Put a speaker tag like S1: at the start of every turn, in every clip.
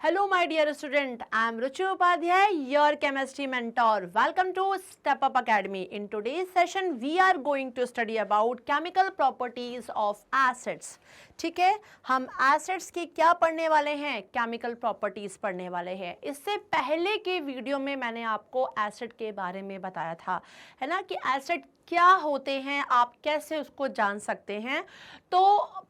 S1: Hello, my dear student. I am Ruchi Upadhyay, your chemistry mentor. Welcome to Step Up Academy. In today's session, we are going to study about chemical properties of acids. ठीक है, हम acids की क्या पढ़ने वाले हैं? Chemical properties पढ़ने वाले हैं. इससे पहले के वीडियो में मैंने आपको एसिड के बारे में बताया था, है ना, कि एसिड क्या होते हैं, आप कैसे उसको जान सकते हैं. तो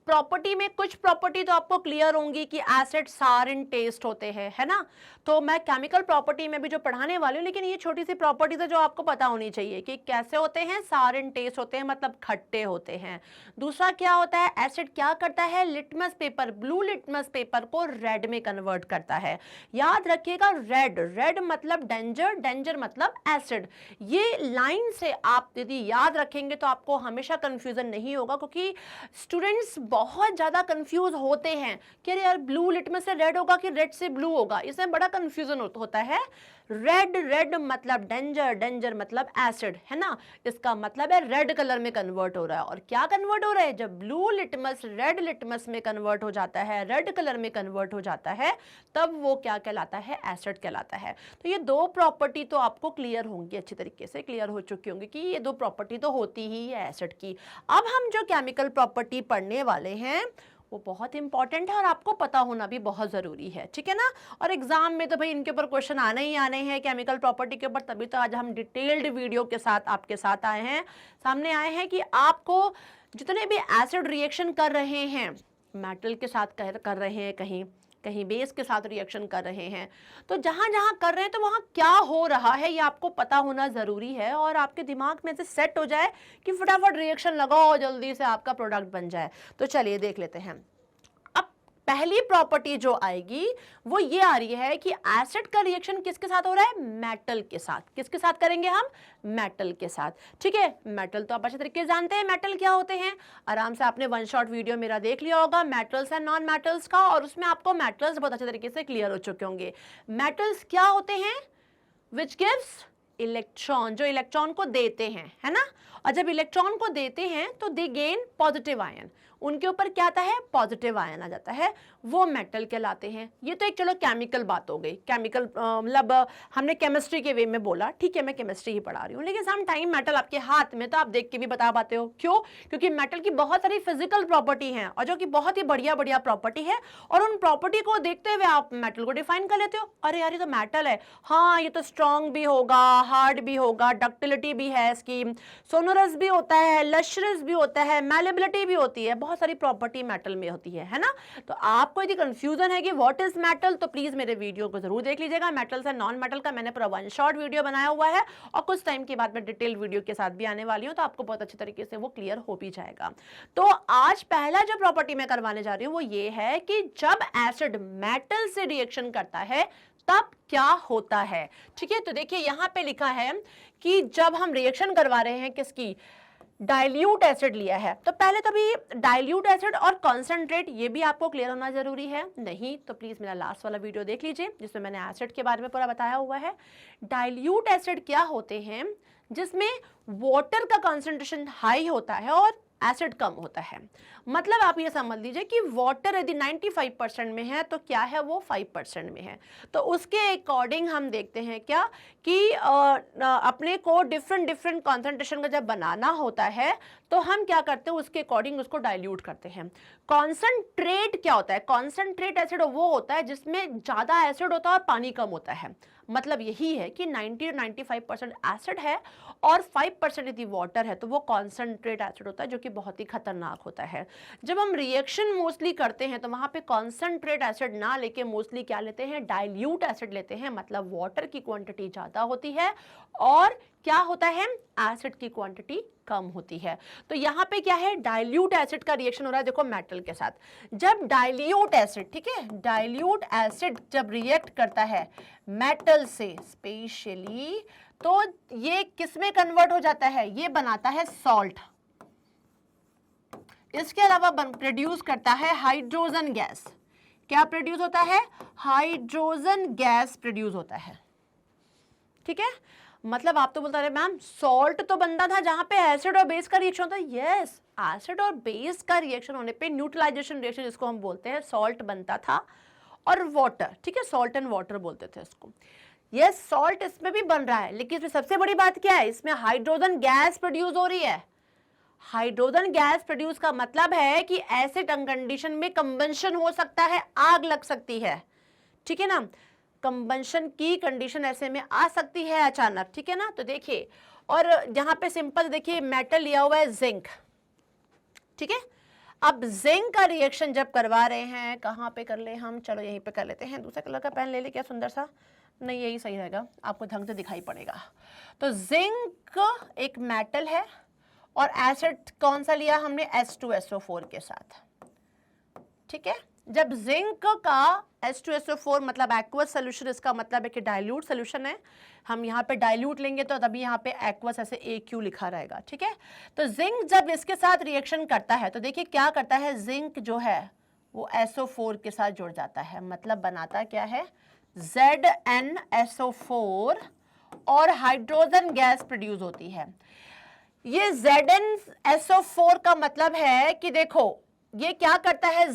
S1: प्रॉपर्टी में कुछ प्रॉपर्टी तो आपको क्लियर होंगी कि एसिड सार इन टेस्ट होते हैं, है ना. तो मैं केमिकल प्रॉपर्टी में भी जो पढ़ाने वाली हूँ, लेकिन ये छोटी सी प्रॉपर्टीज है जो आपको पता होनी चाहिए कि कैसे होते हैं. सार इन टेस्ट होते हैं, मतलब खट्टे होते हैं. दूसरा क्या होता है, एसिड क्या करता है, litmus paper, blue litmus paper को रेड में कन्वर्ट करता है. याद रखिएगा, रेड, रेड मतलब डेंजर, डेंजर मतलब एसिड. ये लाइन से आप यदि याद रखेंगे तो आपको हमेशा कंफ्यूजन नहीं होगा, क्योंकि स्टूडेंट्स बहुत ज्यादा कंफ्यूज होते हैं कि अरे यार ब्लू लिटमस से रेड होगा कि रेड से ब्लू होगा. इसमें बड़ा कंफ्यूजन होता है. रेड, रेड मतलब डेंजर, डेंजर मतलब एसिड, है ना. इसका मतलब है रेड कलर में कन्वर्ट हो रहा है. और क्या कन्वर्ट हो रहा है, जब ब्लू लिटमस रेड लिटमस में कन्वर्ट हो जाता है, रेड कलर में कन्वर्ट हो जाता है, तब वो क्या कहलाता है, एसिड कहलाता है. तो ये दो प्रॉपर्टी तो आपको क्लियर होंगी, अच्छी तरीके से क्लियर हो चुकी होंगी कि ये दो प्रॉपर्टी तो होती ही है एसिड की. अब हम जो केमिकल प्रॉपर्टी पढ़ने वाले हैं वो बहुत इंपॉर्टेंट है और आपको पता होना भी बहुत ज़रूरी है, ठीक है ना. और एग्जाम में तो भाई इनके ऊपर क्वेश्चन आने ही आने हैं केमिकल प्रॉपर्टी के ऊपर, तभी तो आज हम डिटेल्ड वीडियो के साथ आपके साथ आए हैं, सामने आए हैं कि आपको जितने भी एसिड रिएक्शन कर रहे हैं, मेटल के साथ कर रहे हैं, कहीं कहीं बेस के साथ रिएक्शन कर रहे हैं, तो जहां जहां कर रहे हैं तो वहां क्या हो रहा है ये आपको पता होना ज़रूरी है. और आपके दिमाग में से सेट हो जाए कि फटाफट रिएक्शन लगाओ, जल्दी से आपका प्रोडक्ट बन जाए. तो चलिए देख लेते हैं. पहली प्रॉपर्टी जो आएगी वो ये आ रही है कि एसिड का रिएक्शन किसके साथ हो रहा है, मेटल के साथ. किसके साथ करेंगे हम, मेटल के साथ. ठीक है, मेटल तो आप अच्छे तरीके से जानते हैं मेटल क्या होते हैं. आराम से आपने वन शॉट वीडियो मेरा देख लिया होगा मेटल्स एंड नॉन मेटल्स का, और उसमें आपको मेटल्स बहुत अच्छे तरीके से क्लियर हो चुके होंगे. मेटल्स क्या होते हैं, विच गिव्स इलेक्ट्रॉन, जो इलेक्ट्रॉन को देते हैं, है ना. और जब इलेक्ट्रॉन को देते हैं तो दे गेन पॉजिटिव आयन, उनके ऊपर क्या आता है, पॉजिटिव आयन आ जाता है, वो मेटल कहलाते हैं. ये तो एक चलो केमिकल बात हो गई. केमिकल मतलब हमने केमिस्ट्री के वे में बोला, ठीक है, मैं केमिस्ट्री ही पढ़ा रही हूँ, लेकिन सम टाइम मेटल आपके हाथ में तो आप देख के भी बता पाते हो. क्यों, क्योंकि मेटल की बहुत सारी फिजिकल प्रॉपर्टी हैं और जो कि बहुत ही बढ़िया बढ़िया प्रॉपर्टी है, और उन प्रॉपर्टी को देखते हुए आप मेटल को डिफाइन कर लेते हो. अरे यार ये तो मेटल है, हाँ ये तो स्ट्रॉन्ग भी होगा, हार्ड भी होगा, डक्टिलिटी भी है इसकी, सोनोरस भी होता है, लश्रस भी होता है, मैलेबिलिटी भी होती है, बहुत सारी प्रॉपर्टी मेटल में होती है ना. तो आपको यदि कंफ्यूजन है कि व्हाट इज मेटल, तो प्लीज मेरे वीडियो को जरूर देख लीजिएगा. मेटल से नॉन मेटल का मैंने पूरा वन शॉट वीडियो बनाया हुआ है, और कुछ टाइम के बाद मैं डिटेल वीडियो के साथ भी आने वाली हूं, तो आपको बहुत अच्छे तरीके से वो क्लियर हो भी जाएगा. तो आज पहला जो प्रॉपर्टी मैं करवाने जा रही हूं वो ये है कि जब एसिड मेटल से रिएक्शन करता है तब क्या होता है. ठीक है, तो देखिए यहां पे लिखा है कि जब हम रिएक्शन करवा रहे हैं किसकी, डाइल्यूट एसिड लिया है, तो पहले तो भी डाइल्यूट एसिड और कॉन्सेंट्रेट ये भी आपको क्लियर होना जरूरी है. नहीं तो प्लीज मेरा लास्ट वाला वीडियो देख लीजिए जिसमें मैंने एसिड के बारे में पूरा बताया हुआ है. डाइल्यूट एसिड क्या होते हैं, जिसमें वाटर का कॉन्सेंट्रेशन हाई होता है और एसिड कम होता है. मतलब आप ये समझ लीजिए कि वाटर यदि 95% में है तो क्या है, वो 5% में है. तो उसके अकॉर्डिंग हम देखते हैं क्या कि अपने को डिफरेंट डिफरेंट कॉन्सेंट्रेशन का जब बनाना होता है तो हम क्या करते हैं, उसके अकॉर्डिंग उसको डाइल्यूट करते हैं. कॉन्सेंट्रेट क्या होता है, कॉन्सेंट्रेट एसिड वो होता है जिसमें ज्यादा एसिड होता है और पानी कम होता है. मतलब यही है कि 90-95% एसिड है और 5% यदि वाटर है तो वो कॉन्सेंट्रेट एसिड होता है, जो कि बहुत ही खतरनाक होता है. जब हम रिएक्शन मोस्टली करते हैं तो वहां पे कॉन्सेंट्रेट एसिड ना लेके मोस्टली क्या लेते हैं, डाइल्यूट एसिड लेते हैं. मतलब वाटर की क्वांटिटी ज्यादा होती है और क्या होता है, एसिड की क्वांटिटी कम होती है. तो यहां पे क्या है, डाइल्यूट एसिड का रिएक्शन हो रहा है, देखो मेटल के साथ. जब डाइल्यूट एसिड, ठीक है, डाइल्यूट एसिड जब रिएक्ट करता है मेटल से स्पेशली, तो ये किस में कन्वर्ट हो जाता है, ये बनाता है सॉल्ट. इसके अलावा प्रोड्यूस करता है हाइड्रोजन गैस. क्या प्रोड्यूस होता है, हाइड्रोजन गैस प्रोड्यूस होता है. ठीक है, मतलब आप तो बोलते रहे मैम सॉल्ट तो बनता था जहां पे एसिड और बेस का रिएक्शन होता है. यस, एसिड और बेस का रिएक्शन होने पे न्यूट्रलाइजेशन रिएक्शन जिसको हम बोलते हैं, सॉल्ट बनता था और वाटर, ठीक है, सॉल्ट एंड वाटर बोलते थे इसको। ये सॉल्ट इसमें भी बन रहा है, लेकिन इसमें सबसे बड़ी बात क्या है, इसमें हाइड्रोजन गैस प्रोड्यूस हो रही है। हाइड्रोजन गैस प्रोड्यूस का मतलब है कि ऐसे कंडीशन में कंबंशन हो सकता है, आग लग सकती है, ठीक है ना, कंबंशन की कंडीशन ऐसे में आ सकती है अचानक, ठीक है ना। तो देखिए, और यहां पे सिंपल देखिए मेटल लिया हुआ है जिंक, ठीक है। अब जिंक का रिएक्शन जब करवा रहे हैं, कहां पे कर ले हम, चलो यहीं पे कर लेते हैं, दूसरे कलर का पेन ले ले, क्या सुंदर सा, नहीं यही सही रहेगा, आपको ढंग से दिखाई पड़ेगा। तो जिंक एक मेटल है और एसिड कौन सा लिया हमने, H2SO4 के साथ, ठीक है। जब जिंक का H2SO4 मतलब एक्वस सोल्यूशन, इसका मतलब है कि डाइल्यूट सोल्यूशन है, हम यहाँ पे डाइल्यूट लेंगे तो तभी यहाँ पे एक्वस ऐसे AQ लिखा रहेगा, ठीक है। तो जिंक जब इसके साथ रिएक्शन करता है तो देखिए क्या करता है, जिंक जो है वो SO4 के साथ जुड़ जाता है, मतलब बनाता क्या है, ZnSO4 और हाइड्रोजन गैस प्रोड्यूस होती है। ये ZnSO4 का मतलब है कि देखो ये क्या करता है,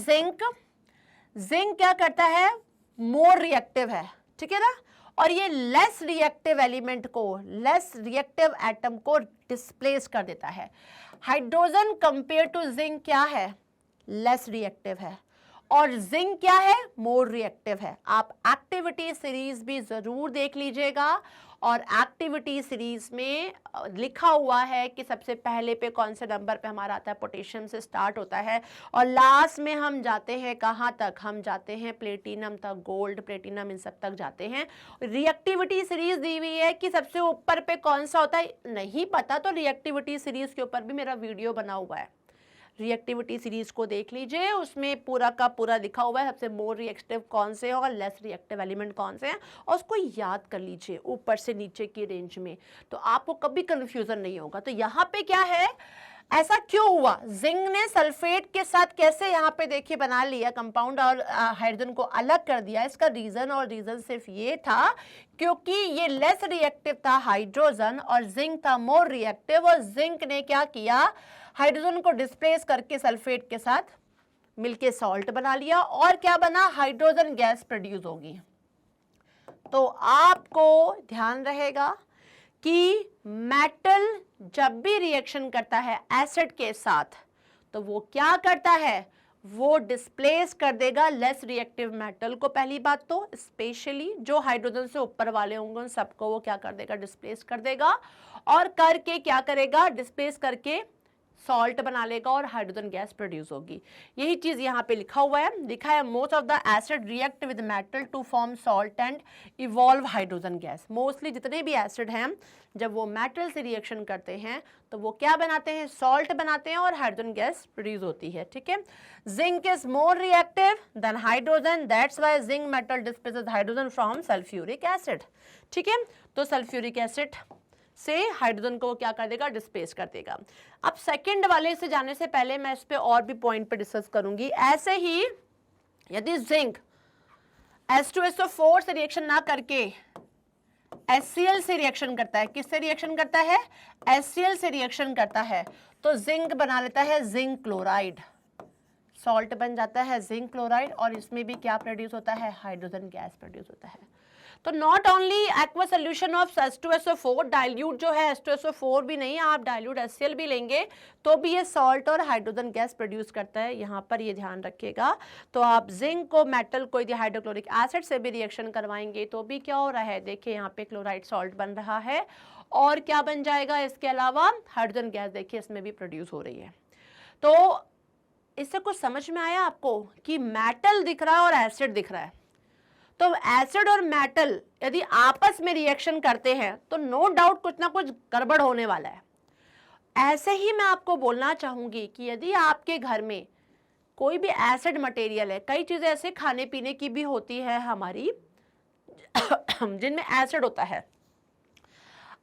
S1: जिंक क्या करता है, मोर रिएक्टिव है, ठीक है ना, और ये लेस रिएक्टिव एलिमेंट को, लेस रिएक्टिव एटम को डिस्प्लेस कर देता है। हाइड्रोजन कंपेयर टू जिंक क्या है, लेस रिएक्टिव है, और जिंक क्या है, मोर रिएक्टिव है। आप एक्टिविटी सीरीज भी जरूर देख लीजिएगा, और एक्टिविटी सीरीज में लिखा हुआ है कि सबसे पहले पे कौन से नंबर पे हमारा आता है, पोटेशियम से स्टार्ट होता है और लास्ट में हम जाते हैं कहाँ तक, हम जाते हैं प्लेटिनम तक, गोल्ड, प्लेटिनम, इन सब तक जाते हैं। रिएक्टिविटी सीरीज दी हुई है कि सबसे ऊपर पे कौन सा होता है, नहीं पता तो रिएक्टिविटी सीरीज के ऊपर भी मेरा वीडियो बना हुआ है, रिएक्टिविटी सीरीज को देख लीजिए, उसमें पूरा का पूरा लिखा हुआ है सबसे मोर रिएक्टिव कौन से हैं और लेस रिएक्टिव एलिमेंट कौन से हैं, और उसको याद कर लीजिए ऊपर से नीचे की रेंज में, तो आपको कभी कंफ्यूजन नहीं होगा। तो यहाँ पे क्या है, ऐसा क्यों हुआ, जिंक ने सल्फेट के साथ कैसे यहाँ पे देखिए बना लिया कंपाउंड और हाइड्रोजन को अलग कर दिया, इसका रीजन और रीजन सिर्फ ये था क्योंकि ये लेस रिएक्टिव था हाइड्रोजन और जिंक था मोर रिएक्टिव, और जिंक ने क्या किया, हाइड्रोजन को डिस्प्लेस करके सल्फेट के साथ मिलके सॉल्ट बना लिया, और क्या बना, हाइड्रोजन गैस प्रोड्यूस होगी। तो आपको ध्यान रहेगा कि मेटल जब भी रिएक्शन करता है एसिड के साथ तो वो क्या करता है, वो डिस्प्लेस कर देगा लेस रिएक्टिव मेटल को, पहली बात तो स्पेशली जो हाइड्रोजन से ऊपर वाले होंगे उन सबको वो क्या कर देगा, डिस्प्लेस कर देगा, और करके क्या करेगा, डिस्प्लेस करके सॉल्ट बना लेगा और हाइड्रोजन गैस प्रोड्यूस होगी। यही चीज यहाँ पे लिखा हुआ है, लिखा है most of the acid react with metal to form salt and evolve hydrogen gas. Mostly जितने भी एसिड हैं जब वो मेटल से रिएक्शन करते हैं तो वो क्या बनाते हैं, सॉल्ट बनाते हैं और हाइड्रोजन गैस प्रोड्यूस होती है, ठीक है। Zinc is more reactive than hydrogen, that's why zinc metal displaces hydrogen from sulphuric acid, ठीक है। तो सल्फ्यूरिक एसिड से हाइड्रोजन को क्या कर देगा, डिस्प्लेस कर देगा। अब सेकंड वाले से जाने से पहले मैं इस पे और भी पॉइंट पे डिस्कस करूंगी। ऐसे ही यदि जिंक H2SO4 से रिएक्शन ना करके HCl से रिएक्शन करता है, किससे रिएक्शन करता है, HCl से रिएक्शन करता है, तो जिंक बना लेता है जिंक क्लोराइड, सॉल्ट बन जाता है जिंक क्लोराइड, और इसमें भी क्या प्रोड्यूस होता है, हाइड्रोजन गैस प्रोड्यूस होता है। तो not only aqueous solution of H2SO4, dilute जो है H2SO4 भी नहीं, आप डाइल्यूट HCl भी लेंगे तो भी ये सॉल्ट और हाइड्रोजन गैस प्रोड्यूस करता है, यहाँ पर ये ध्यान रखिएगा। तो आप जिंक को मेटल को यदि हाइड्रोक्लोरिक एसिड से भी रिएक्शन करवाएंगे तो भी क्या हो रहा है, देखिए यहाँ पे क्लोराइड सॉल्ट बन रहा है, और क्या बन जाएगा, इसके अलावा हाइड्रोजन गैस देखिए इसमें भी प्रोड्यूस हो रही है। तो इससे कुछ समझ में आया आपको कि मेटल दिख रहा है और एसिड दिख रहा है, तो एसिड और मेटल यदि आपस में रिएक्शन करते हैं तो नो डाउट कुछ ना कुछ गड़बड़ होने वाला है। ऐसे ही मैं आपको बोलना चाहूंगी कि यदि आपके घर में कोई भी एसिड मटेरियल है, कई चीजें ऐसे खाने पीने की भी होती है हमारी जिनमें एसिड होता है,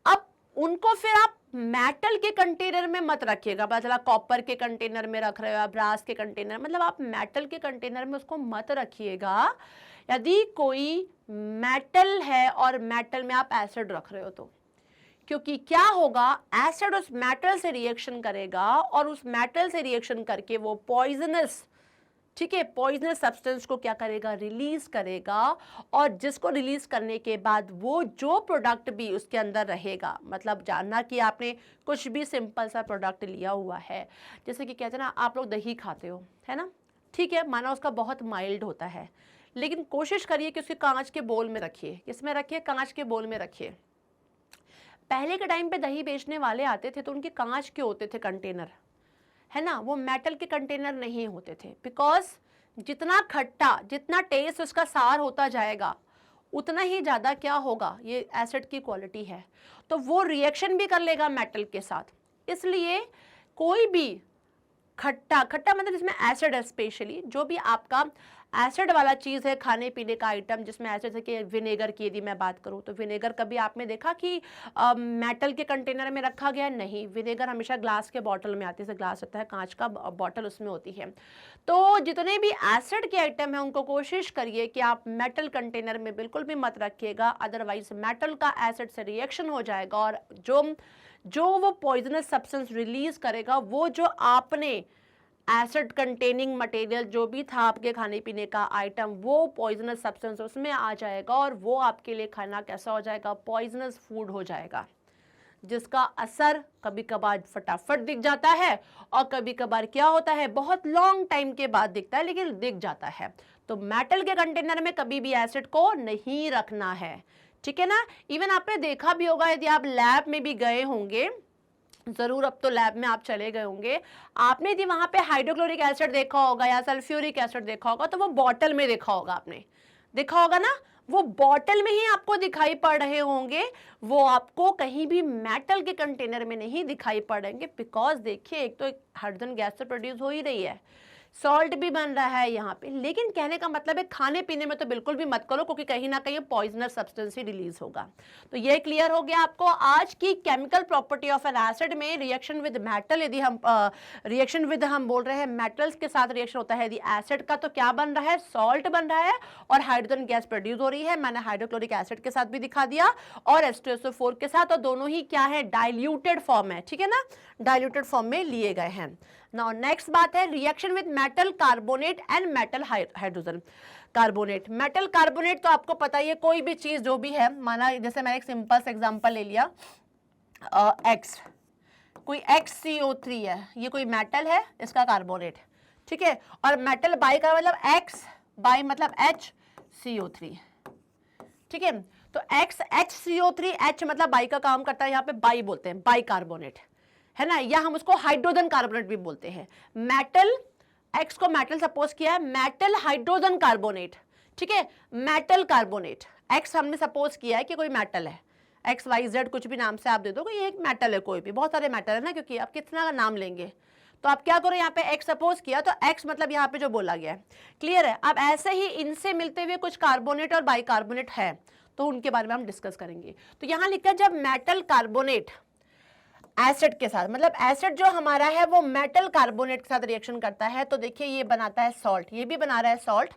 S1: अब उनको फिर आप मेटल के कंटेनर में मत रखिएगा, मतलब कॉपर के कंटेनर में रख रहे हो या ब्रास के कंटेनर, मतलब आप मेटल के कंटेनर में उसको मत रखिएगा यदि कोई मेटल है और मेटल में आप एसिड रख रहे हो तो, क्योंकि क्या होगा, एसिड उस मेटल से रिएक्शन करेगा और उस मेटल से रिएक्शन करके वो पॉइजनस ठीक है, पॉइजनस सब्सटेंस को क्या करेगा, रिलीज करेगा, और जिसको रिलीज करने के बाद वो जो प्रोडक्ट भी उसके अंदर रहेगा, मतलब जानना कि आपने कुछ भी सिंपल सा प्रोडक्ट लिया हुआ है, जैसे कि कहते हैं ना आप लोग दही खाते हो, है ना, ठीक है, माना उसका बहुत माइल्ड होता है, लेकिन कोशिश करिए कि उसके कांच के बोल में रखिए, किसमें रखिए, कांच के बोल में रखिए। पहले के टाइम पे दही बेचने वाले आते थे तो उनके कांच के होते थे कंटेनर, है ना, वो मेटल के कंटेनर नहीं होते थे, बिकॉज जितना खट्टा, जितना टेस्ट उसका सार होता जाएगा उतना ही ज़्यादा क्या होगा, ये एसिड की क्वालिटी है, तो वो रिएक्शन भी कर लेगा मेटल के साथ। इसलिए कोई भी खट्टा, खट्टा मतलब जिसमें एसिड है, स्पेशली जो भी आपका एसिड वाला चीज़ है, खाने पीने का आइटम जिसमें एसिड है, कि विनेगर की यदि मैं बात करूँ तो विनेगर कभी आपने देखा कि मेटल के कंटेनर में रखा गया है? नहीं, विनेगर हमेशा ग्लास के बॉटल में आती है, जैसे ग्लास होता है, कांच का बॉटल उसमें होती है। तो जितने भी एसिड के आइटम हैं उनको कोशिश करिए कि आप मेटल कंटेनर में बिल्कुल भी मत रखिएगा, अदरवाइज मेटल का एसिड से रिएक्शन हो जाएगा और जो वो पॉइजनस सब्सटेंस रिलीज करेगा, वो जो आपने एसिड कंटेनिंग मटेरियल जो भी था आपके खाने पीने का आइटम, वो पॉइजनस सब्सटेंस उसमें आ जाएगा और वो आपके लिए खाना कैसा हो जाएगा, पॉइजनस फूड हो जाएगा, जिसका असर कभी कभार फटाफट दिख जाता है और कभी कभार क्या होता है, बहुत लॉन्ग टाइम के बाद दिखता है, लेकिन दिख जाता है। तो मेटल के कंटेनर में कभी भी एसिड को नहीं रखना है, ठीक है ना। इवन आपने देखा भी होगा, यदि आप लैब में भी गए होंगे, जरूर अब तो लैब में आप चले गए होंगे, आपने यदि वहां पे हाइड्रोक्लोरिक एसिड देखा होगा या सल्फ्यूरिक एसिड देखा होगा तो वो बॉटल में देखा होगा, आपने देखा होगा ना, वो बॉटल में ही आपको दिखाई पड़ रहे होंगे, वो आपको कहीं भी मेटल के कंटेनर में नहीं दिखाई पड़ेंगे, बिकॉज देखिए एक तो हाइड्रोजन गैस से प्रोड्यूस हो ही रही है, सॉल्ट भी बन रहा है यहाँ पे, लेकिन कहने का मतलब है खाने पीने में तो बिल्कुल भी मत करो, क्योंकि कहीं ना कहीं पॉइजनस सब्सटेंस ही रिलीज होगा। तो ये क्लियर हो गया आपको आज की chemical property of N acid में रिएक्शन विद मेटल। यदि हम रिएक्शन विद हम बोल रहे हैं मेटल्स के साथ रिएक्शन होता है यदि एसिड का, तो क्या बन रहा है, सॉल्ट बन रहा है और हाइड्रोजन गैस प्रोड्यूस हो रही है। मैंने हाइड्रोक्लोरिक एसिड के साथ भी दिखा दिया और H2SO4 के साथ, और दोनों ही क्या है, डाइल्यूटेड फॉर्म है, ठीक है ना, डाइल्यूटेड फॉर्म में लिए गए हैं। नाउ नेक्स्ट बात है reaction with metal carbonate and metal hydrogen carbonate. Metal carbonate तो आपको पता ही है, कोई भी चीज जो भी है, माना जैसे मैं एक सिंपल सा एग्जांपल ले लिया, एक्स, कोई XCO3 है, ये कोई मेटल है, इसका कार्बोनेट, ठीक है, और मेटल बाई का मतलब एक्स, बाई मतलब HCO3, ठीक है, तो HCO3, H मतलब बाई का काम करता है, यहाँ पे बाई बोलते हैं, बाई कार्बोनेट, है ना, या हम उसको हाइड्रोजन कार्बोनेट भी बोलते हैं। मेटल, एक्स को मेटल सपोज किया है, मेटल हाइड्रोजन कार्बोनेट, ठीक है, मेटल कार्बोनेट, एक्स हमने सपोज किया है कि कोई मेटल है, XYZ कुछ भी नाम से आप दे दो, ये एक मेटल है, कोई भी, बहुत सारे मेटल है ना, क्योंकि आप कितना का नाम लेंगे, तो आप क्या करो, यहाँ पे एक्स सपोज किया, तो एक्स मतलब यहाँ पे जो बोला गया है, क्लियर है। अब ऐसे ही इनसे मिलते हुए कुछ कार्बोनेट और बाइकार्बोनेट है, तो उनके बारे में हम डिस्कस करेंगे। तो यहाँ लिखा है जब मेटल कार्बोनेट एसिड के साथ, मतलब एसिड जो हमारा है वो मेटल कार्बोनेट के साथ रिएक्शन करता है, तो देखिए ये बनाता है सॉल्ट, ये भी बना रहा है सॉल्ट।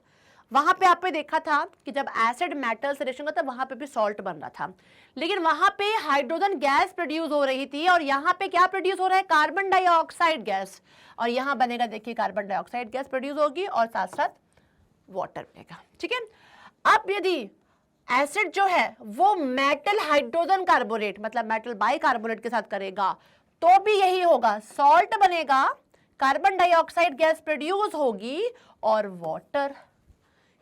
S1: वहां पे आपने देखा था कि जब एसिड मेटल से रिएक्शन करता है वहां पे भी सॉल्ट बन रहा था, लेकिन वहां पे हाइड्रोजन गैस प्रोड्यूस हो रही थी, और यहाँ पे क्या प्रोड्यूस हो रहा है, कार्बन डाइऑक्साइड गैस, और यहाँ बनेगा देखिए कार्बन डाइऑक्साइड गैस प्रोड्यूस होगी और साथ साथ वाटर बनेगा, ठीक है। अब यदि एसिड जो है वो मेटल हाइड्रोजन कार्बोनेट मतलब मेटल बाइकार्बोनेट के साथ करेगा, तो भी यही होगा, सॉल्ट बनेगा, कार्बन डाइऑक्साइड गैस प्रोड्यूस होगी और वाटर,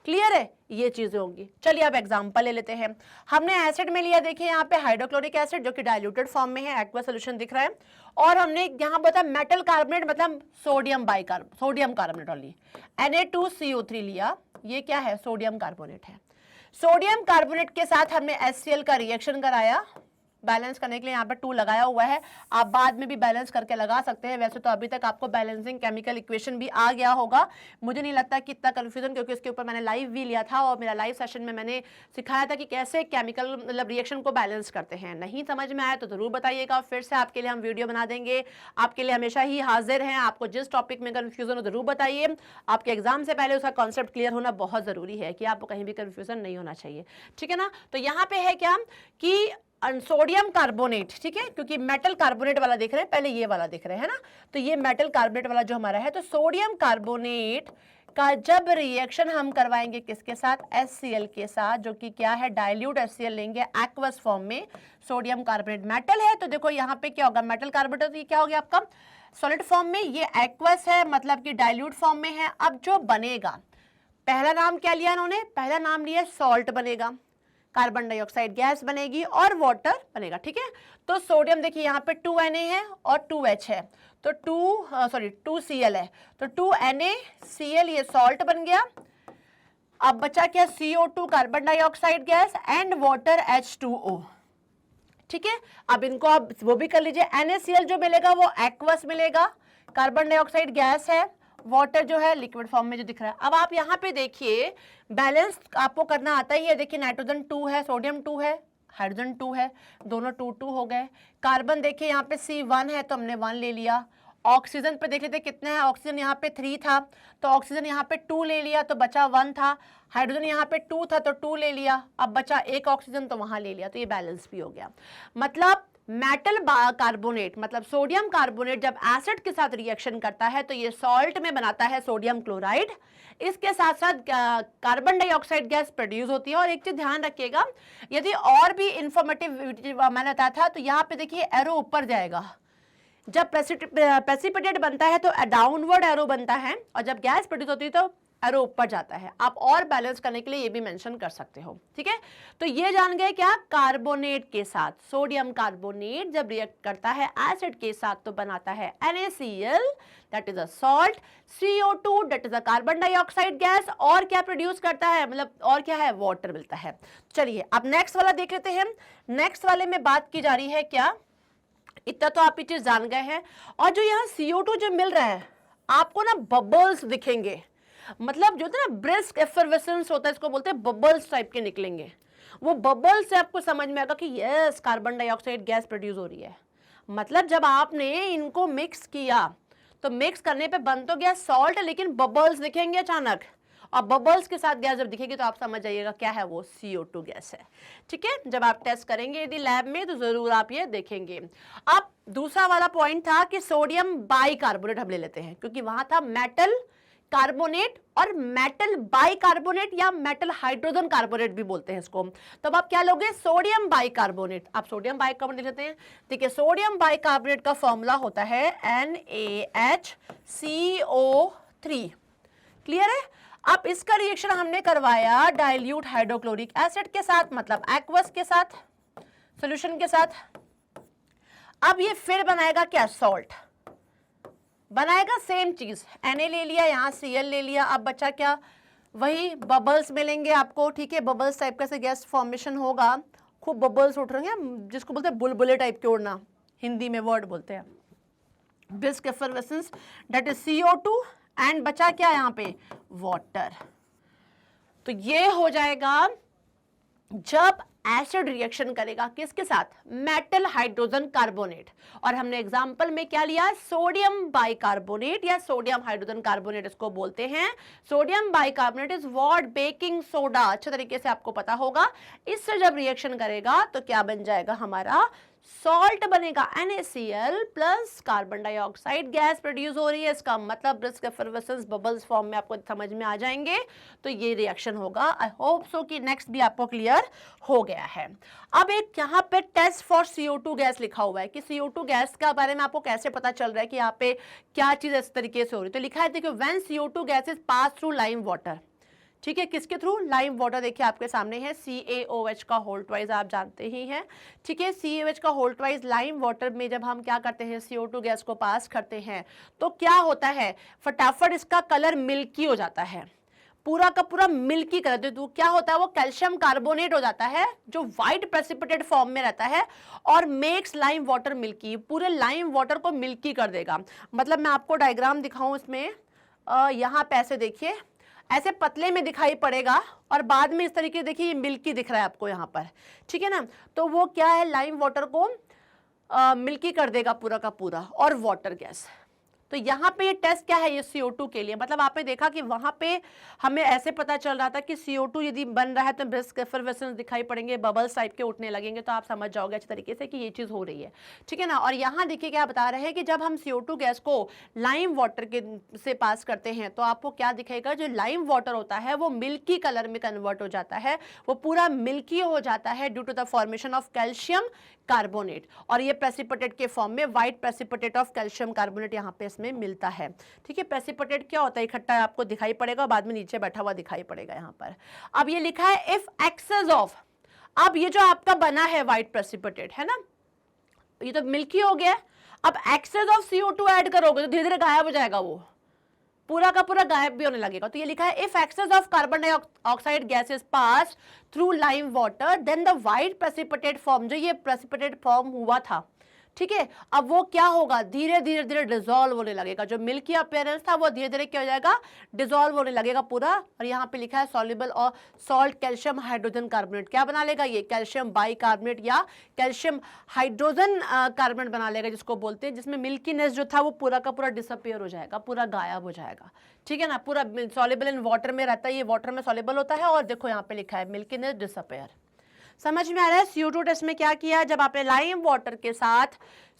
S1: क्लियर है, ये चीजें होंगी। चलिए अब एग्जांपल ले लेते हैं। हमने एसिड में लिया, देखिए यहाँ पे हाइड्रोक्लोरिक एसिड जो कि डाइल्यूटेड फॉर्म में है, एक्वा सॉल्यूशन दिख रहा है, और हमने यहाँ बताया मेटल कार्बोनेट मतलब सोडियम कार्बोनेट ओनली, Na2CO3 लिया, ये क्या है, सोडियम कार्बोनेट है। सोडियम कार्बोनेट के साथ हमने HCl का रिएक्शन कराया, बैलेंस करने के लिए यहाँ पर 2 लगाया हुआ है, आप बाद में भी बैलेंस करके लगा सकते हैं। वैसे तो अभी तक आपको बैलेंसिंग केमिकल इक्वेशन भी आ गया होगा, मुझे नहीं लगता कि इतना कंफ्यूजन, क्योंकि इसके ऊपर मैंने लाइव भी लिया था और मेरा लाइव सेशन में मैंने सिखाया था कि कैसे केमिकल मतलब रिएक्शन को बैलेंस करते हैं। नहीं समझ में आया तो जरूर बताइएगा, फिर से आपके लिए हम वीडियो बना देंगे, आपके लिए हमेशा ही हाजिर हैं। आपको जिस टॉपिक में कन्फ्यूजन हो जरूर बताइए, आपके एग्जाम से पहले उसका कॉन्सेप्ट क्लियर होना बहुत जरूरी है, कि आपको कहीं भी कन्फ्यूजन नहीं होना चाहिए, ठीक है ना। तो यहाँ पे है क्या कि सोडियम कार्बोनेट, ठीक है, क्योंकि मेटल कार्बोनेट वाला देख रहे हैं, पहले ये वाला देख रहे हैं ना, तो ये मेटल कार्बोनेट वाला जो हमारा है, तो सोडियम कार्बोनेट का जब रिएक्शन हम करवाएंगे किसके साथ, HCl के साथ, जो कि क्या है डाइल्यूट HCl लेंगे एक्वस फॉर्म में, सोडियम कार्बोनेट मेटल है, तो देखो यहाँ पे क्या होगा, मेटल कार्बोनेट, तो ये क्या हो गया आपका सॉलिड फॉर्म में, ये एक्वस है मतलब कि डाइल्यूट फॉर्म में है। अब जो बनेगा, पहला नाम क्या लिया इन्होंने, पहला नाम लिया सॉल्ट बनेगा, कार्बन डाइऑक्साइड गैस बनेगी और वाटर बनेगा, ठीक है। तो सोडियम देखिए यहाँ पे 2Na है और 2H है, तो 2Cl है, तो 2NaCl ये सॉल्ट बन गया। अब बचा क्या, CO2 carbon dioxide gas and water H2O, ठीक है। अब इनको आप वो भी कर लीजिए, NaCl जो मिलेगा वो एक्वस मिलेगा, कार्बन डाइऑक्साइड गैस है, वाटर जो है लिक्विड फॉर्म में जो दिख रहा है। अब आप यहाँ पे देखिए बैलेंस आपको करना आता ही है, देखिए नाइट्रोजन 2 है, सोडियम 2 है, हाइड्रोजन 2 है, दोनों 2 हो गए। कार्बन देखिए यहाँ पे C1 है तो हमने 1 ले लिया। ऑक्सीजन पे देख लेते कितने हैं, ऑक्सीजन यहाँ पे 3 था तो ऑक्सीजन यहाँ पे 2 ले लिया तो बचा 1 था, हाइड्रोजन यहाँ पे 2 था तो 2 ले लिया, अब बचा 1 ऑक्सीजन तो वहां ले लिया, तो ये बैलेंस भी हो गया। मतलब मेटल कार्बोनेट मतलब सोडियम कार्बोनेट जब एसिड के साथ रिएक्शन करता है तो ये सॉल्ट में बनाता है सोडियम क्लोराइड, इसके साथ साथ कार्बन डाइऑक्साइड गैस प्रोड्यूस होती है। और एक चीज ध्यान रखिएगा, यदि और भी इंफॉर्मेटिव मैंने बताया था, तो यहाँ पे देखिए एरो ऊपर जाएगा, जब प्रेसिपिटेट बनता है तो डाउनवर्ड एरो बनता है, और जब गैस प्रोड्यूस होती है तो एरो ऊपर जाता है। आप और बैलेंस करने के लिए ये भी मेंशन कर सकते हो, ठीक है। तो ये जान गए क्या, कार्बोनेट के साथ सोडियम कार्बोनेट जब रिएक्ट करता है एसिड के साथ तो बनाता है NaCl that is a salt, CO2 that is a carbon dioxide gas, और क्या प्रोड्यूस करता है, मतलब और क्या है, वाटर मिलता है। चलिए अब नेक्स्ट वाला देख लेते हैं। नेक्स्ट वाले में बात की जा रही है क्या, इतना तो आप ये चीज जान गए हैं। और जो यहाँ CO2 जो मिल रहा है आपको ना बबल्स दिखेंगे, मतलब जो ना ब्रिस्क एफरवेसेंस होता है, इसको बोलते हैं बबल्स टाइप के निकलेंगे। वो बबल्स से आपको समझ में आएगा कि yes carbon dioxide gas produce हो रही है। मतलब जब आपने इनको मिक्स किया तो मिक्स करने पे बन तो गया सॉल्ट, लेकिन बबल्स दिखेंगे अचानक, और बबल्स के साथ गैस जब दिखेगी तो आप समझ जाइएगा क्या है, वो CO2 गैस है, ठीक है। जब आप टेस्ट करेंगे यदि लैब में तो जरूर आप ये देखेंगे। अब दूसरा वाला पॉइंट था कि सोडियम बाइकार्बोनेट हम ले लेते हैं, क्योंकि वहां था मेटल कार्बोनेट और मेटल बाइकार्बोनेट या मेटल हाइड्रोजन कार्बोनेट भी बोलते हैं इसको। तो अब आप क्या लोगे, सोडियम बाइकार्बोनेट। आप सोडियम बाइकार्बोनेट लेते हैं, ठीक है। सोडियम बाइकार्बोनेट का फॉर्मूला होता है NaHCO3, क्लियर है। अब इसका रिएक्शन हमने करवाया डाइल्यूट हाइड्रोक्लोरिक एसिड के साथ, मतलब एक्वस के साथ, सॉल्यूशन के साथ। अब ये फिर बनाएगा क्या, सॉल्ट बनाएगा, सेम चीज, Na ले लिया, यहाँ Cl ले लिया, अब बचा क्या, वही बबल्स मिलेंगे आपको, ठीक है। बबल्स टाइप का से गैस फॉर्मेशन होगा, खूब बबल्स उठ रहे हैं, जिसको बोलते हैं बुलबुले टाइप के उड़ना, हिंदी में वर्ड बोलते हैं, brisk effervescence that is CO2 and बचा क्या यहाँ पे, वाटर। तो ये हो जाएगा जब एसिड रिएक्शन करेगा किसके साथ, मेटल हाइड्रोजन कार्बोनेट, और हमने एग्जांपल में क्या लिया, सोडियम बाइकार्बोनेट या सोडियम हाइड्रोजन कार्बोनेट इसको बोलते हैं। Sodium bicarbonate is what, baking soda, अच्छे तरीके से आपको पता होगा। इससे जब रिएक्शन करेगा तो क्या बन जाएगा, हमारा सॉल्ट बनेगा, NaCl plus carbon dioxide gas produce हो रही है, इसका मतलब ब्रिस्क एफरवेसेंस बबल्स फॉर्म में आपको समझ में आ जाएंगे। तो ये रिएक्शन होगा। आई होप सो कि नेक्स्ट भी आपको क्लियर हो गया है। अब एक यहाँ पे टेस्ट फॉर CO2 गैस लिखा हुआ है कि CO2 गैस का बारे में आपको कैसे पता चल रहा है कि यहाँ पे क्या चीज इस तरीके से हो रही है। तो लिखा है देखिए, when CO2 gas is pass through lime water, ठीक है, किसके थ्रू, लाइम वाटर, देखिए आपके सामने है CaOH का होल ट्वाइस, आप जानते ही हैं, ठीक है। CaOH का होल ट्वाइस लाइम वाटर में जब हम क्या करते हैं, CO2 गैस को पास करते हैं तो क्या होता है, फटाफट इसका कलर मिल्की हो जाता है, पूरा का पूरा मिल्की कर देते, तो क्या होता है, वो कैल्शियम कार्बोनेट हो जाता है जो व्हाइट प्रेसिपिटेट फॉर्म में रहता है और मेक्स लाइम वाटर मिल्की, पूरे लाइम वाटर को मिल्की कर देगा। मतलब मैं आपको डायग्राम दिखाऊं इसमें, यहाँ पे ऐसे देखिए, ऐसे पतले में दिखाई पड़ेगा और बाद में इस तरीके देखिए ये मिल्की दिख रहा है आपको यहाँ पर, ठीक है ना। तो वो क्या है, लाइम वाटर को मिल्की कर देगा पूरा का पूरा, और वाटर गैस। तो यहाँ पे ये टेस्ट क्या है, ये CO2 के लिए, मतलब आपने देखा कि वहाँ पे हमें ऐसे पता चल रहा था कि CO2 यदि बन रहा है तो ब्रिस्क एफरवेसेंस दिखाई पड़ेंगे, बबल्स टाइप के उठने लगेंगे, तो आप समझ जाओगे अच्छे तरीके से कि ये चीज़ हो रही है, ठीक है ना। और यहाँ देखिए क्या बता रहे हैं कि जब हम CO2 गैस को लाइम वाटर के से पास करते हैं तो आपको क्या दिखेगा, जो लाइम वाटर होता है वो मिल्की कलर में कन्वर्ट हो जाता है, वो पूरा मिल्की हो जाता है due to the formation of calcium carbonate, और ये प्रेसिपिटेट के फॉर्म में white precipitate of calcium carbonate यहाँ पे इसमें मिलता है, ठीक है। प्रेसिपिटेट क्या होता है, इकट्ठा आपको दिखाई पड़ेगा, बाद में नीचे बैठा हुआ दिखाई पड़ेगा यहाँ पर। अब ये लिखा है इफ एक्सेस ऑफ, अब ये जो आपका बना है व्हाइट प्रेसिपिटेट है ना, ये तो मिल्की हो गया, अब एक्सेस ऑफ CO2 ऐड करोगे तो धीरे धीरे गायब हो जाएगा, वो पूरा का पूरा गायब भी होने लगेगा। तो ये लिखा है if excess of carbon dioxide gases pass through lime water then the white precipitate form, जो ये प्रेसिपिटेट फॉर्म हुआ था, ठीक है, अब वो क्या होगा, धीरे धीरे धीरे डिसॉल्व होने लगेगा, जो मिल्की अपीयरेंस था वो धीरे धीरे क्या हो जाएगा, डिसॉल्व होने लगेगा पूरा। और यहाँ पे लिखा है सॉल्युबल और सॉल्ट कैल्शियम हाइड्रोजन कार्बोनेट, क्या बना लेगा ये, कैल्शियम बाइकार्बोनेट या कैल्शियम हाइड्रोजन कार्बोनेट बना लेगा, जिसको बोलते हैं, जिसमें मिल्कीनेस जो था वो पूरा का पूरा डिसअपियर हो जाएगा, पूरा गायब हो जाएगा, ठीक है ना। पूरा सॉल्युबल इन वाटर में रहता है, ये वाटर में सॉल्युबल होता है, और देखो यहाँ पे लिखा है मिल्कीनेस डिसअपियर। समझ में आ रहा है। CO2 टेस्ट में क्या किया, जब आपने लाइम वाटर के साथ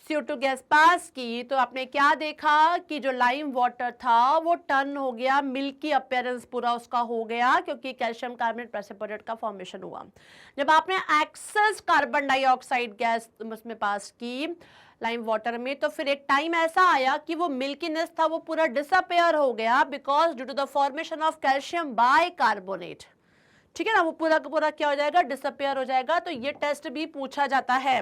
S1: CO2 गैस पास की तो आपने क्या देखा कि जो लाइम वाटर था वो टर्न हो गया, मिल्की अपीयरेंस पूरा उसका हो गया, क्योंकि कैल्शियम कार्बोनेट प्रेसिपिटेट का फॉर्मेशन हुआ। जब आपने एक्सेस कार्बन डाइऑक्साइड गैस उसमें पास की लाइम वाटर में, तो फिर एक टाइम ऐसा आया कि वो मिल्कीनेस था वो पूरा डिसअपियर हो गया, because due to the formation of calcium bicarbonate, ठीक है ना, वो पूरा का पूरा क्या हो जाएगा, डिसअपियर हो जाएगा। तो ये टेस्ट भी पूछा जाता है,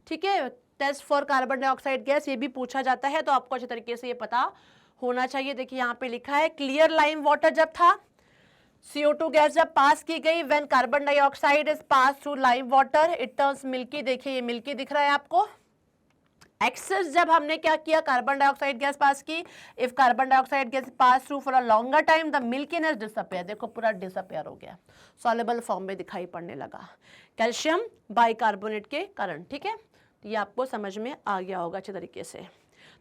S1: ठीक है, test for carbon dioxide gas ये भी पूछा जाता है, तो आपको अच्छे तरीके से ये पता होना चाहिए। देखिए यहाँ पे लिखा है क्लियर लाइम वाटर जब था, CO2 गैस जब पास की गई, when carbon dioxide is pass through lime water it turns milky, देखिए ये मिल्की दिख रहा है आपको। एक्सेस जब हमने क्या किया, कार्बन डाइऑक्साइड गैस पास की, if carbon dioxide gas pass through for a longer time the milkiness disappear, देखो पूरा डिसअपियर हो गया, सॉल्युबल फॉर्म में दिखाई पड़ने लगा कैल्शियम बाइकार्बोनेट के कारण, ठीक है। तो ये आपको समझ में आ गया होगा अच्छे तरीके से।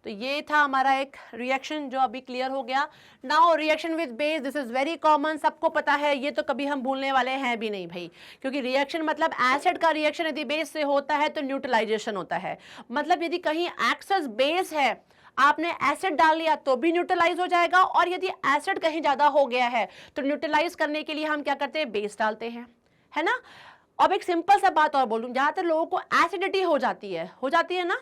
S1: तो ये था हमारा एक रिएक्शन जो अभी क्लियर हो गया। Now reaction with base, this is very common, सबको पता है, ये तो कभी हम भूलने वाले हैं भी नहीं भाई, क्योंकि रिएक्शन मतलब एसिड का रिएक्शन यदि बेस से होता है तो न्यूट्रलाइजेशन होता है, मतलब यदि कहीं एक्सेस बेस है आपने एसिड डाल लिया तो भी न्यूट्रलाइज हो जाएगा, और यदि एसिड कहीं ज्यादा हो गया है तो न्यूट्रलाइज करने के लिए हम क्या करते हैं, बेस डालते हैं, है ना। अब एक सिंपल सा बात और बोलूं, जहां तक लोगों को एसिडिटी हो जाती है ना,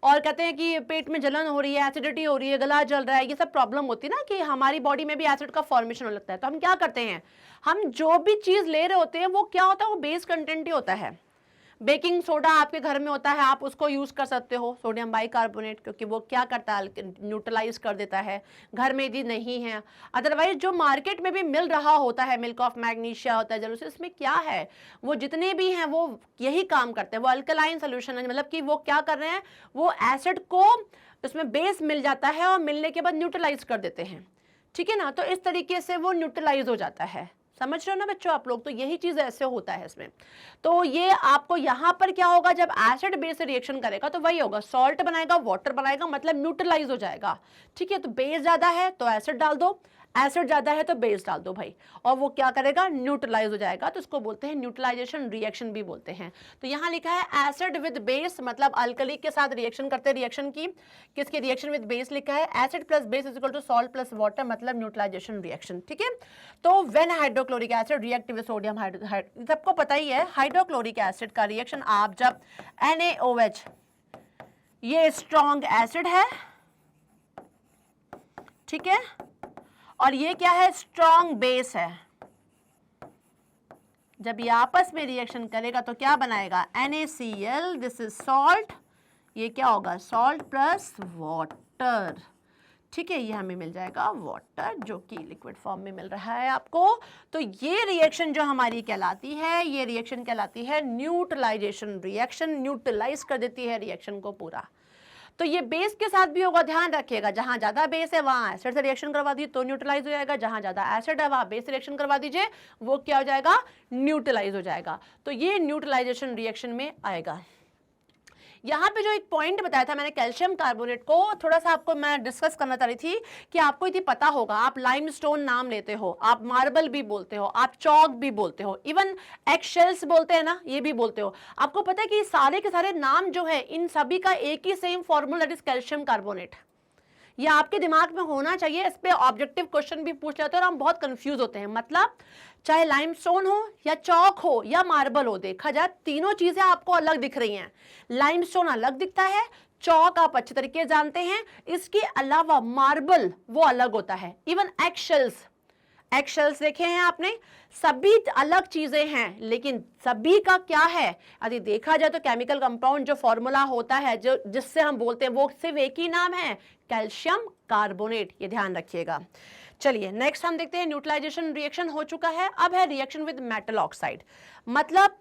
S1: और कहते हैं कि पेट में जलन हो रही है, एसिडिटी हो रही है, गला जल रहा है, ये सब प्रॉब्लम होती है ना, कि हमारी बॉडी में भी एसिड का फॉर्मेशन हो लगता है, तो हम क्या करते हैं, हम जो भी चीज ले रहे होते हैं वो क्या होता है, वो बेस कंटेंट ही होता है। बेकिंग सोडा आपके घर में होता है, आप उसको यूज कर सकते हो, सोडियम बाइकार्बोनेट, क्योंकि वो क्या करता है, न्यूट्रलाइज कर देता है, घर में यदि नहीं है। अदरवाइज जो मार्केट में भी मिल रहा होता है, मिल्क ऑफ मैग्नीशिया होता है, जरूर इसमें क्या है, वो जितने भी हैं वो यही काम करते हैं, वो अल्कलाइन सोल्यूशन है, मतलब कि वो क्या कर रहे हैं, वो एसिड को उसमें बेस मिल जाता है और मिलने के बाद न्यूट्रलाइज कर देते हैं, ठीक है ना। तो इस तरीके से वो न्यूट्रलाइज हो जाता है, समझ रहे हो ना बच्चों आप लोग। तो यही चीज ऐसे होता है इसमें। तो ये आपको यहाँ पर क्या होगा, जब एसिड बेस से रिएक्शन करेगा तो वही होगा, सॉल्ट बनाएगा, वाटर बनाएगा, मतलब न्यूट्रलाइज हो जाएगा, ठीक है। तो बेस ज्यादा है तो एसिड डाल दो, एसिड ज्यादा है तो बेस डाल दो भाई, और वो क्या करेगा, न्यूट्रलाइज हो जाएगा, तो इसको बोलते हैं न्यूट्रलाइजेशन रिएक्शन भी बोलते हैं। तो यहाँ लिखा है एसिड विद बेस, मतलब अल्कली के साथ रिएक्शन करते हैं, रिएक्शन की किसके, रिएक्शन विद बेस लिखा है, acid plus base is equal to salt plus water, मतलब न्यूट्रलाइजेशन रिएक्शन, ठीक है। तो when hydrochloric acid react with sodium सबको पता ही है, हाइड्रोक्लोरिक एसिड का रिएक्शन आप जब NaOH, ये स्ट्रॉन्ग एसिड है, ठीक है, और ये क्या है, स्ट्रॉन्ग बेस है, जब ये आपस में रिएक्शन करेगा तो क्या बनाएगा, NaCl, दिस इज सॉल्ट, ये क्या होगा, सॉल्ट प्लस वाटर, ठीक है, ये हमें मिल जाएगा वाटर, जो कि लिक्विड फॉर्म में मिल रहा है आपको। तो ये रिएक्शन जो हमारी कहलाती है, ये रिएक्शन कहलाती है न्यूट्रलाइजेशन रिएक्शन, न्यूट्रलाइज कर देती है रिएक्शन को पूरा। तो ये बेस के साथ भी होगा, ध्यान रखिएगा, जहां ज्यादा बेस है वहां एसिड से रिएक्शन करवा दीजिए तो न्यूट्रलाइज हो जाएगा, जहां ज्यादा एसिड है वहां बेस से रिएक्शन करवा दीजिए, वो क्या हो जाएगा, न्यूट्रलाइज हो जाएगा। तो ये न्यूट्रलाइजेशन रिएक्शन में आएगा। यहाँ पे जो एक पॉइंट बताया था मैंने कैल्शियम कार्बोनेट को, थोड़ा सा आपको मैं डिस्कस करना चाह रही थी कि आपको यदि पता होगा, आप लाइमस्टोन नाम लेते हो, आप मार्बल भी बोलते हो, आप चौक भी बोलते हो, इवन एग शेल्स बोलते हैं ना, ये भी बोलते हो। आपको पता है कि सारे के सारे नाम जो है इन सभी का एक ही same formula, that is calcium carbonate. ये आपके दिमाग में होना चाहिए, इस पे ऑब्जेक्टिव क्वेश्चन भी पूछ लेते हैं और हम बहुत कंफ्यूज होते हैं। मतलब चाहे लाइमस्टोन हो या चौक हो या मार्बल हो, देखा जाए तीनों चीजें आपको अलग दिख रही हैं। लाइमस्टोन अलग दिखता है, चौक आप अच्छे तरीके जानते हैं, इसके अलावा मार्बल वो अलग होता है। इवन एक्शेल्स देखे हैं आपने, सभी अलग चीजें हैं, लेकिन सभी का क्या है, यदि देखा जाए तो केमिकल कंपाउंड जो फॉर्मूला होता है, जो जिससे हम बोलते हैं, वो सिर्फ एक ही नाम है, कैल्शियम कार्बोनेट। ये ध्यान रखिएगा। चलिए नेक्स्ट हम देखते हैं, न्यूट्रलाइजेशन रिएक्शन हो चुका है, अब है रिएक्शन विद मेटल ऑक्साइड। मतलब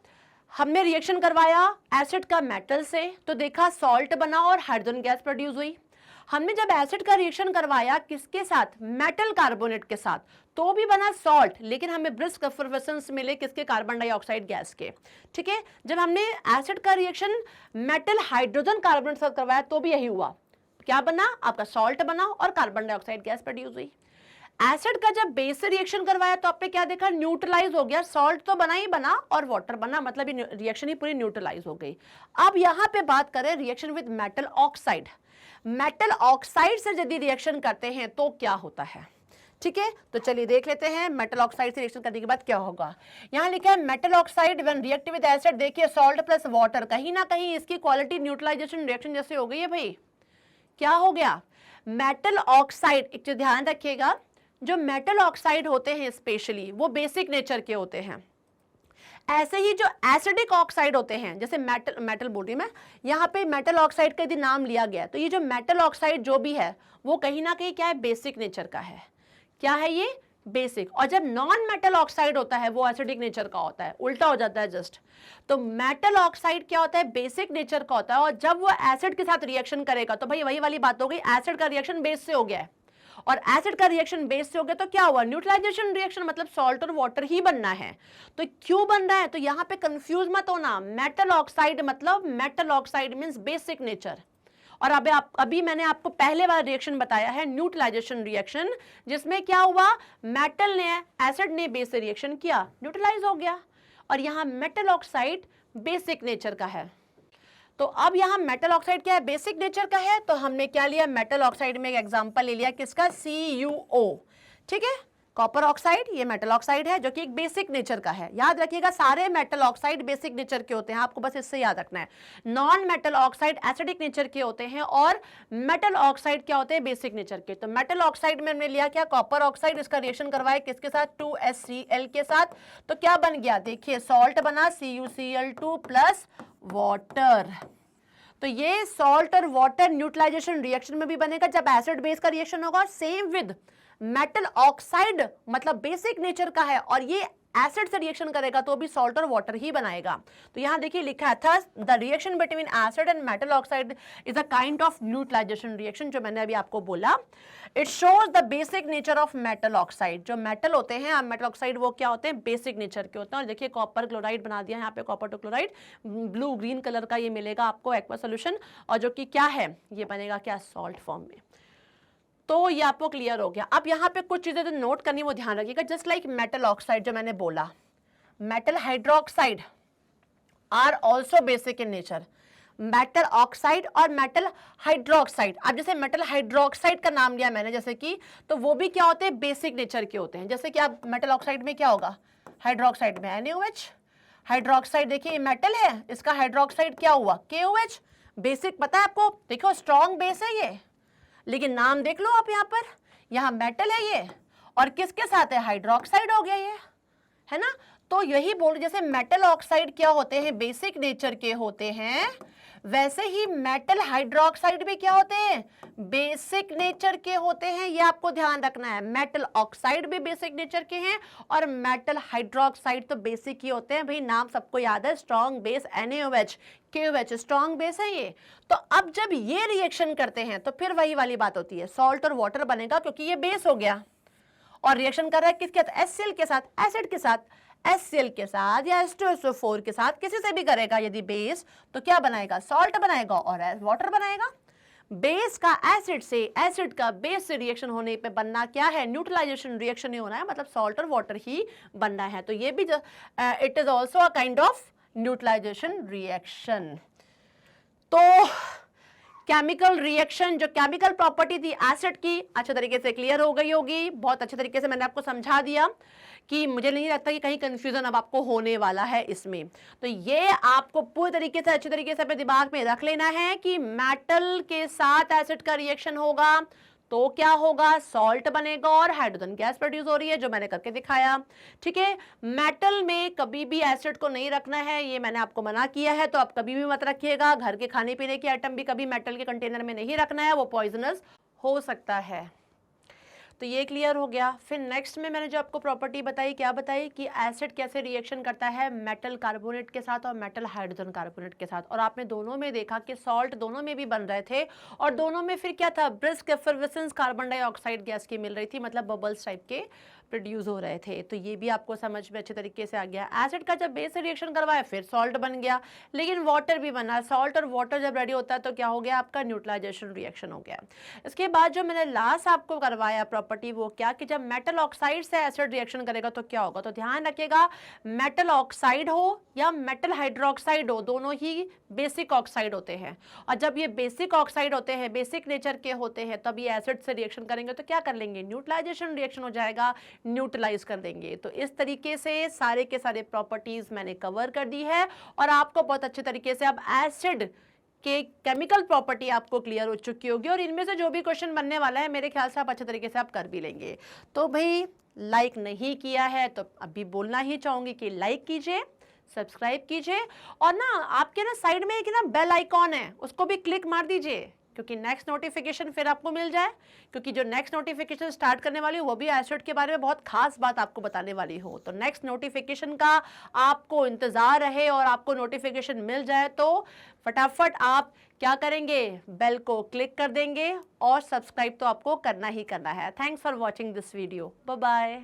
S1: हमने रिएक्शन करवाया एसिड का मेटल से, तो देखा सॉल्ट बना और हाइड्रोजन गैस प्रोड्यूस हुई। हमने जब एसिड का रिएक्शन करवाया किसके साथ, मेटल कार्बोनेट के साथ, तो भी बना सॉल्ट, लेकिन हमें ब्रिस्क एफर्वेसेंस मिले किसके, कार्बन डाइऑक्साइड गैस के। ठीक है, जब हमने एसिड का रिएक्शन मेटल हाइड्रोजन कार्बोनेट के साथ करवाया तो भी यही हुआ, क्या बना, आपका सॉल्ट बना और कार्बन डाइऑक्साइड गैस प्रोड्यूस हुई। एसिड का जब बेस से रिएक्शन करवाया तो आपने क्या देखा, न्यूट्रलाइज हो गया, सॉल्ट तो बना ही बना और वाटर बना, मतलब ये रिएक्शन ही पूरी न्यूट्रलाइज हो गई। अब यहां पे बात करें reaction with metal oxide. Metal oxide से यदि रिएक्शन करते हैं तो क्या होता है। ठीक है, तो चलिए देख लेते हैं मेटल ऑक्साइड से रिएक्शन करने के बाद क्या होगा। यहां लिखा है metal oxide when react with acid, देखिए सॉल्ट प्लस वाटर, कहीं ना कहीं इसकी क्वालिटी न्यूट्रलाइजेशन रिएक्शन जैसे हो गई है भाई। क्या हो गया, मेटल ऑक्साइड, एक चीज ध्यान रखिएगा, जो मेटल ऑक्साइड होते हैं स्पेशली वो बेसिक नेचर के होते हैं। ऐसे ही जो एसिडिक ऑक्साइड होते हैं, जैसे मेटल बोल रही मैं, यहाँ पे मेटल ऑक्साइड का यदि नाम लिया गया तो ये जो मेटल ऑक्साइड जो भी है वो कहीं ना कहीं क्या है, बेसिक नेचर का है। क्या है ये, बेसिक। और जब नॉन मेटल ऑक्साइड होता है वो एसिडिक नेचर का होता है, उल्टा हो जाता है जस्ट। तो मेटल ऑक्साइड क्या होता है, बेसिक नेचर का होता है, और जब वो एसिड के साथ रिएक्शन करेगा तो भाई वही वाली बात हो गई, एसिड का रिएक्शन बेस से हो गया है, और एसिड का रिएक्शन बेस से हो गया तो क्या हुआ, न्यूट्रलाइजेशन रिएक्शन, मतलब सॉल्ट और वाटर ही बनना है। तो क्यों बन रहा है, तो यहां पे कंफ्यूज मत होना, मेटल ऑक्साइड मतलब metal oxide means basic nature. और अभी मैंने आपको पहले वाला रिएक्शन बताया है न्यूट्रलाइजेशन रिएक्शन, जिसमें क्या हुआ, मेटल ने एसिड ने बेस से रिएक्शन किया, न्यूट्रलाइज हो गया, और यहां मेटल ऑक्साइड बेसिक नेचर का है। तो अब यहां मेटल ऑक्साइड क्या है, बेसिक नेचर का है, तो हमने क्या लिया, मेटल ऑक्साइड में एक एग्जांपल ले लिया, किसका, CuO। ठीक है, कॉपर ऑक्साइड ये मेटल ऑक्साइड है जो कि एक बेसिक नेचर का है। याद रखिएगा सारे मेटल ऑक्साइड बेसिक नेचर के होते हैं, आपको बस इससे याद रखना है। Non metal oxide acidic nature के होते हैं और मेटल ऑक्साइड क्या होते हैं, बेसिक नेचर के। तो मेटल ऑक्साइड में हमने लिया क्या, कॉपर ऑक्साइड, इसका रिएक्शन करवाया किसके साथ, 2HCl के साथ, तो क्या बन गया, देखिए सॉल्ट बना CuCl2 प्लस वाटर। तो ये सॉल्ट और वाटर न्यूट्रलाइजेशन रिएक्शन में भी बनेगा जब एसिड बेस का रिएक्शन होगा। सेम विद मेटल ऑक्साइड, मतलब बेसिक नेचर का है और ये एसिड से रिएक्शन करेगा तो भी सॉल्ट और वाटर ही बनाएगा। तो यहां देखिए लिखा है thus the reaction between acid and metal oxide is a kind of neutralisation reaction, जो मैंने अभी आपको बोला। It shows the basic nature of metal oxide. जो मेटल होते हैं मेटल ऑक्साइड वो क्या होते हैं, बेसिक नेचर के होते हैं। और देखिए कॉपर क्लोराइड बना दिया यहाँ पे, copper two chloride, blue green colour का ये मिलेगा आपको एक्वा सोल्यूशन, और जो कि क्या है, ये बनेगा क्या, सॉल्ट फॉर्म में। तो ये आपको क्लियर हो गया। अब यहाँ पे कुछ चीजें जो नोट करनी वो ध्यान रखिएगा, जस्ट लाइक मेटल ऑक्साइड जो मैंने बोला, metal hydroxide are also basic in nature, metal oxide और मेटल हाइड्रोक्साइड। अब जैसे मेटल हाइड्रोक्साइड का नाम लिया मैंने जैसे कि, तो वो भी क्या होते हैं, बेसिक नेचर के होते हैं। जैसे कि आप मेटल ऑक्साइड में क्या होगा, हाइड्रोक्साइड में NaOH, हाइड्रोक्साइड देखिए मेटल है, इसका हाइड्रोक्साइड क्या हुआ, KOH, बेसिक पता है आपको, देखो स्ट्रॉन्ग बेस है ये, लेकिन नाम देख लो आप, यहाँ पर यहाँ मेटल है ये, और किसके साथ है, हाइड्रोक्साइड हो गया ये, है ना। तो यही बोल, जैसे मेटल ऑक्साइड क्या होते हैं, बेसिक नेचर के होते हैं, वैसे ही मेटल हाइड्रोक्साइड भी क्या होते हैं, बेसिक नेचर के होते हैं। ये आपको ध्यान रखना है, मेटल ऑक्साइड भी बेसिक नेचर के हैं और मेटल हाइड्रोक्साइड तो बेसिक ही होते हैं। भाई नाम सबको याद है, strong base NaOH, KOH strong base है ये। तो अब जब ये रिएक्शन करते हैं तो फिर वही वाली बात होती है, सॉल्ट और वाटर बनेगा क्योंकि ये बेस हो गया और रिएक्शन कर रहा है किसके साथ, HCl के साथ, एसिड के साथ। HCl के साथ या H2SO4 के साथ किसी से भी करेगा यदि बेस, तो क्या बनाएगा, सॉल्ट बनाएगा और वाटर बनाएगा। बेस का एसिड से, एसिड का बेस से रिएक्शन होने पे बनना क्या है, न्यूट्रलाइजेशन रिएक्शन ही होना है, मतलब सॉल्ट और वाटर ही बनना है। तो ये भी it is also a kind of neutralisation reaction. तो केमिकल रिएक्शन, जो केमिकल प्रॉपर्टी थी एसिड की, अच्छे तरीके से क्लियर हो गई होगी। बहुत अच्छे तरीके से मैंने आपको समझा दिया कि मुझे नहीं लगता कि कहीं कंफ्यूजन अब आपको होने वाला है इसमें। तो ये आपको पूरी तरीके से अच्छे तरीके से अपने दिमाग में रख लेना है कि मेटल के साथ एसिड का रिएक्शन होगा तो क्या होगा, सॉल्ट बनेगा और हाइड्रोजन गैस प्रोड्यूस हो रही है, जो मैंने करके दिखाया। ठीक है, मेटल में कभी भी एसिड को नहीं रखना है, ये मैंने आपको मना किया है, तो आप कभी भी मत रखिएगा। घर के खाने पीने के आइटम भी कभी मेटल के कंटेनर में नहीं रखना है, वो पॉइजनस हो सकता है। तो ये क्लियर हो गया। फिर नेक्स्ट में मैंने जो आपको प्रॉपर्टी बताई, क्या बताई कि एसिड कैसे रिएक्शन करता है मेटल कार्बोनेट के साथ और मेटल हाइड्रोजन कार्बोनेट के साथ। और आपने दोनों में देखा कि सॉल्ट दोनों में भी बन रहे थे और दोनों में फिर क्या था, brisk effervescence carbon dioxide gas की मिल रही थी, मतलब बबल्स टाइप के प्रोड्यूस हो रहे थे। तो ये भी आपको समझ में अच्छे तरीके से आ गया। एसिड का जब बेस से रिएक्शन करवाया फिर सॉल्ट बन गया, लेकिन वाटर भी बना। सॉल्ट और वाटर जब रेडी होता है तो क्या हो गया, आपका न्यूट्रलाइजेशन रिएक्शन हो गया। इसके बाद जो मैंने लास्ट आपको करवाया प्रॉपर्टी, वो क्या कि जब मेटल ऑक्साइड से एसिड रिएक्शन करेगा तो क्या होगा। तो ध्यान रखिएगा, मेटल ऑक्साइड हो या मेटल हाइड्रोक्साइड हो, दोनों ही बेसिक ऑक्साइड होते हैं। और जब ये बेसिक ऑक्साइड होते हैं, बेसिक नेचर के होते हैं, तब ये एसिड से रिएक्शन करेंगे तो क्या कर लेंगे, न्यूट्रलाइजेशन रिएक्शन हो जाएगा, न्यूट्रलाइज कर देंगे। तो इस तरीके से सारे के सारे प्रॉपर्टीज मैंने कवर कर दी है और आपको बहुत अच्छे तरीके से अब एसिड के केमिकल प्रॉपर्टी आपको क्लियर हो चुकी होगी। और इनमें से जो भी क्वेश्चन बनने वाला है मेरे ख्याल से आप अच्छे तरीके से आप कर भी लेंगे। तो भाई लाइक नहीं किया है तो अभी बोलना ही चाहूंगी कि लाइक कीजिए, सब्सक्राइब कीजिए और ना आपके ना साइड में एक ना बेल आइकॉन है, उसको भी क्लिक मार दीजिए, क्योंकि नेक्स्ट नोटिफिकेशन फिर आपको मिल जाए। क्योंकि जो नेक्स्ट नोटिफिकेशन स्टार्ट करने वाली हूँ वो भी एसिड के बारे में बहुत खास बात आपको बताने वाली हूँ। तो नेक्स्ट नोटिफिकेशन का आपको इंतजार रहे और आपको नोटिफिकेशन मिल जाए तो फटाफट आप क्या करेंगे, बेल को क्लिक कर देंगे और सब्सक्राइब तो आपको करना ही करना है। Thanks for watching this video, bye bye.